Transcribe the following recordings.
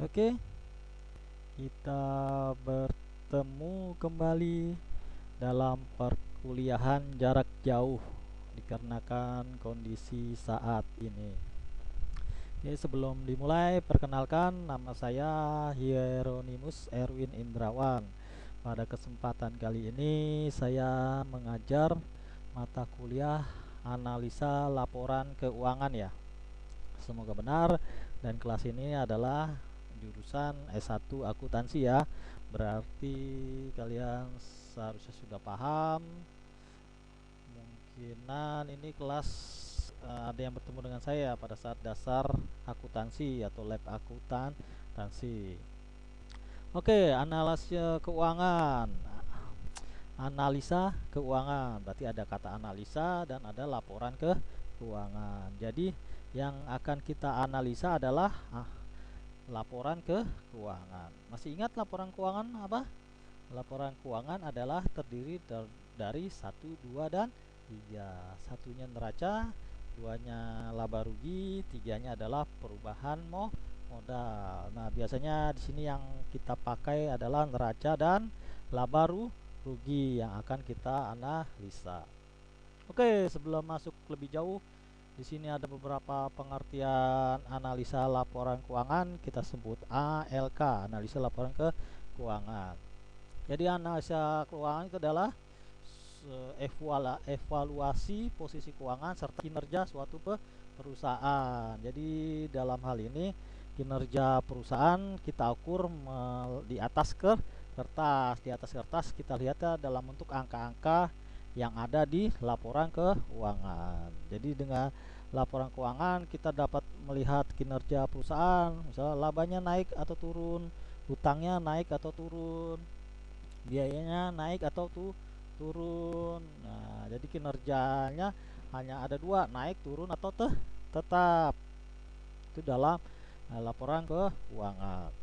Oke, kita bertemu kembali dalam perkuliahan jarak jauh dikarenakan kondisi saat ini. Oke, sebelum dimulai, perkenalkan nama saya Hieronimus Erwin Indrawan. Pada kesempatan kali ini saya mengajar mata kuliah analisa laporan keuangan ya. Semoga benar, dan kelas ini adalah jurusan S1 akuntansi ya. Berarti kalian seharusnya sudah paham. Mungkinan ini kelas ada yang bertemu dengan saya pada saat dasar akuntansi atau lab akuntansi. Oke, analisa keuangan. Analisa keuangan berarti ada kata analisa dan ada laporan keuangan. Jadi yang akan kita analisa adalah laporan keuangan. Masih ingat laporan keuangan apa? Laporan keuangan adalah terdiri dari 1, 2, dan 3. Satunya neraca, duanya laba rugi, tiganya adalah perubahan modal. Nah, biasanya di sini yang kita pakai adalah neraca dan laba rugi yang akan kita analisa. Oke, sebelum masuk lebih jauh, di sini ada beberapa pengertian analisa laporan keuangan, kita sebut ALK, analisa laporan keuangan. Jadi analisa keuangan itu adalah evaluasi posisi keuangan serta kinerja suatu perusahaan. Jadi dalam hal ini kinerja perusahaan kita ukur di atas kertas. Di atas kertas kita lihat dalam bentuk angka-angka yang ada di laporan keuangan. Jadi dengan laporan keuangan kita dapat melihat kinerja perusahaan, misalnya labanya naik atau turun, hutangnya naik atau turun, biayanya naik atau turun. Nah, jadi kinerjanya hanya ada dua, naik, turun, atau tetap. Itu dalam laporan keuangan.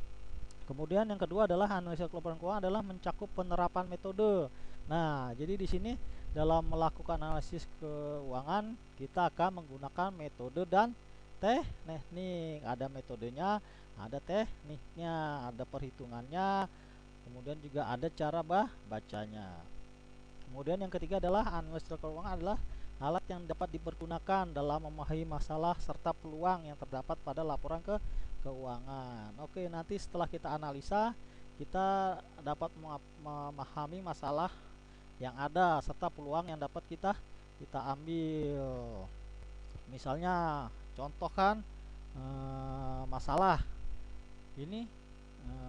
Kemudian yang kedua adalah analisa laporan keuangan adalah mencakup penerapan metode. Nah, jadi di sini dalam melakukan analisis keuangan kita akan menggunakan metode dan teknik. Ada metodenya, ada tekniknya, ada perhitungannya, kemudian juga ada cara bacanya. Kemudian yang ketiga adalah analisa keuangan adalah alat yang dapat dipergunakan dalam memahami masalah serta peluang yang terdapat pada laporan keuangan. Oke, nanti setelah kita analisa, kita dapat memahami masalah yang ada serta peluang yang dapat kita ambil. Misalnya, contohkan masalah ini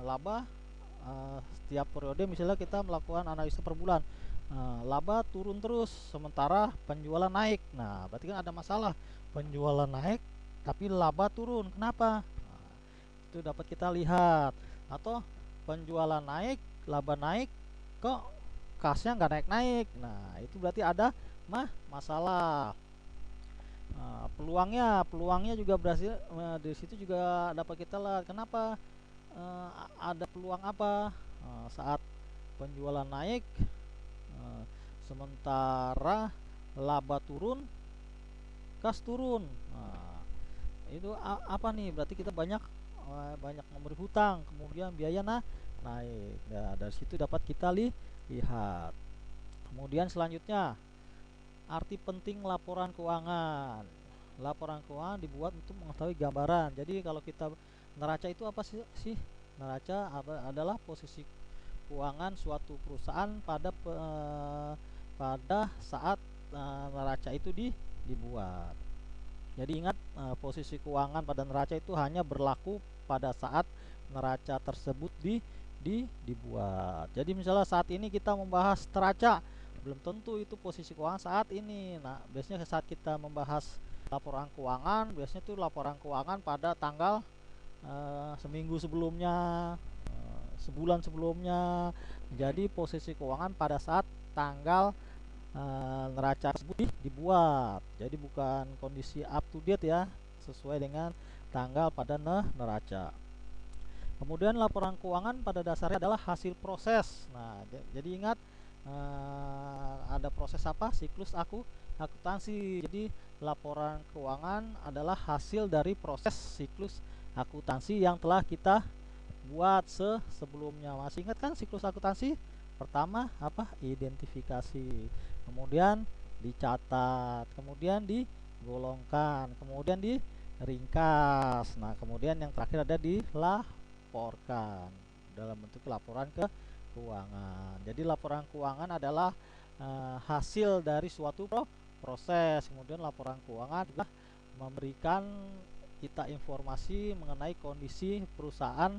laba setiap periode, misalnya kita melakukan analisa per bulan. Laba turun terus sementara penjualan naik. Nah, berarti kan ada masalah. Penjualan naik tapi laba turun. Kenapa? Nah, itu dapat kita lihat. Atau penjualan naik, laba naik, kok kasnya nggak naik-naik. Nah, itu berarti ada masalah. Peluangnya juga berhasil. Di situ juga dapat kita lihat kenapa ada peluang apa saat penjualan naik sementara laba turun, kas turun. Nah, itu apa nih? Berarti kita banyak memberi hutang, kemudian biaya naik. Nah, dari situ dapat kita lihat. Kemudian selanjutnya, arti penting laporan keuangan. Laporan keuangan dibuat untuk mengetahui gambaran. Jadi kalau kita neraca itu apa sih? Neraca adalah posisi keuangan suatu perusahaan pada saat neraca itu dibuat. Jadi ingat, posisi keuangan pada neraca itu hanya berlaku pada saat neraca tersebut dibuat. Jadi misalnya saat ini kita membahas neraca, belum tentu itu posisi keuangan saat ini. Nah, biasanya saat kita membahas laporan keuangan, biasanya itu laporan keuangan pada tanggal seminggu sebelumnya, sebulan sebelumnya. Jadi posisi keuangan pada saat tanggal neraca tersebut dibuat. Jadi bukan kondisi up to date ya, sesuai dengan tanggal pada neraca. Kemudian laporan keuangan pada dasarnya adalah hasil proses. Nah, jadi ingat, ada proses apa? Siklus akuntansi. Jadi laporan keuangan adalah hasil dari proses siklus akuntansi yang telah kita buat sebelumnya. Masih ingat kan siklus akuntansi? Pertama apa? Identifikasi. Kemudian dicatat, kemudian digolongkan, kemudian diringkas. Nah, kemudian yang terakhir ada dilaporkan dalam bentuk laporan keuangan. Jadi laporan keuangan adalah hasil dari suatu proses. Kemudian laporan keuangan juga memberikan kita informasi mengenai kondisi perusahaan,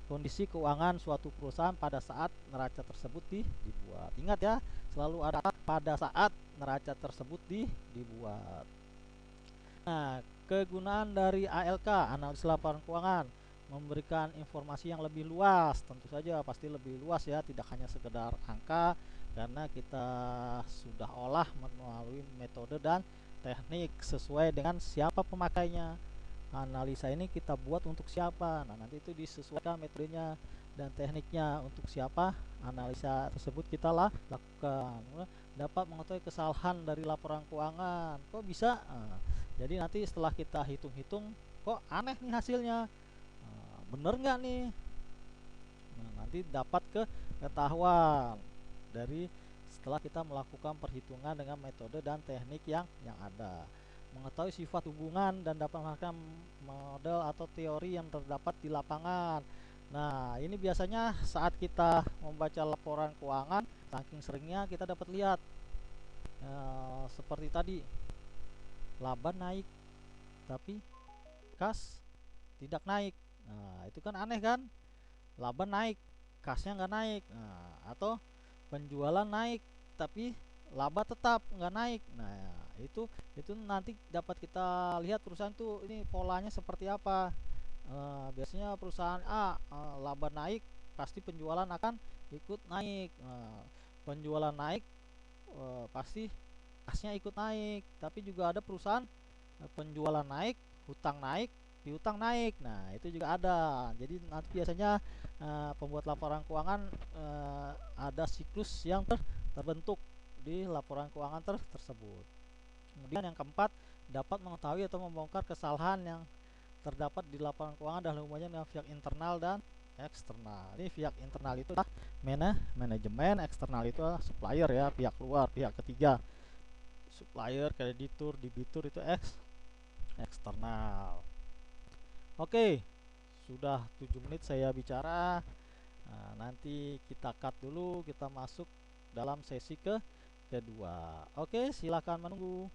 kondisi keuangan suatu perusahaan pada saat neraca tersebut dibuat. Ingat ya, selalu ada pada saat neraca tersebut dibuat. Nah, kegunaan dari ALK, analisis laporan keuangan, memberikan informasi yang lebih luas. Tentu saja pasti lebih luas ya, tidak hanya sekedar angka, karena kita sudah olah melalui metode dan teknik sesuai dengan siapa pemakainya. Analisa ini kita buat untuk siapa. Nah, nanti itu disesuaikan metodenya dan tekniknya untuk siapa analisa tersebut kita lakukan. Dapat mengetahui kesalahan dari laporan keuangan. Kok bisa? Nah, jadi nanti setelah kita hitung-hitung, kok aneh nih hasilnya. Nah, bener nggak nih? Nah, nanti dapat ketahuan dari setelah kita melakukan perhitungan dengan metode dan teknik yang ada. Mengetahui sifat hubungan dan dapat menghasilkan model atau teori yang terdapat di lapangan. Nah, ini biasanya saat kita membaca laporan keuangan, saking seringnya kita dapat lihat seperti tadi, laba naik tapi kas tidak naik. Nah, itu kan aneh kan? Laba naik, kasnya nggak naik. Nah, atau penjualan naik tapi laba tetap nggak naik. Nah, itu nanti dapat kita lihat perusahaan tuh ini polanya seperti apa. Biasanya perusahaan A laba naik, pasti penjualan akan ikut naik. Penjualan naik, pasti kasnya ikut naik. Tapi juga ada perusahaan penjualan naik, hutang naik, piutang naik. Nah, itu juga ada. Jadi nanti biasanya pembuat laporan keuangan ada siklus yang terbentuk di laporan keuangan tersebut. Kemudian yang keempat, dapat mengetahui atau membongkar kesalahan yang terdapat di laporan keuangan dalam hubungannya dengan pihak internal dan eksternal. Ini pihak internal itu manajemen, eksternal itu supplier ya, pihak luar, pihak ketiga. Supplier, kreditur, debitur itu eksternal. Oke, sudah 7 menit saya bicara. Nah, nanti kita cut dulu, kita masuk dalam sesi kedua. Oke, silakan menunggu.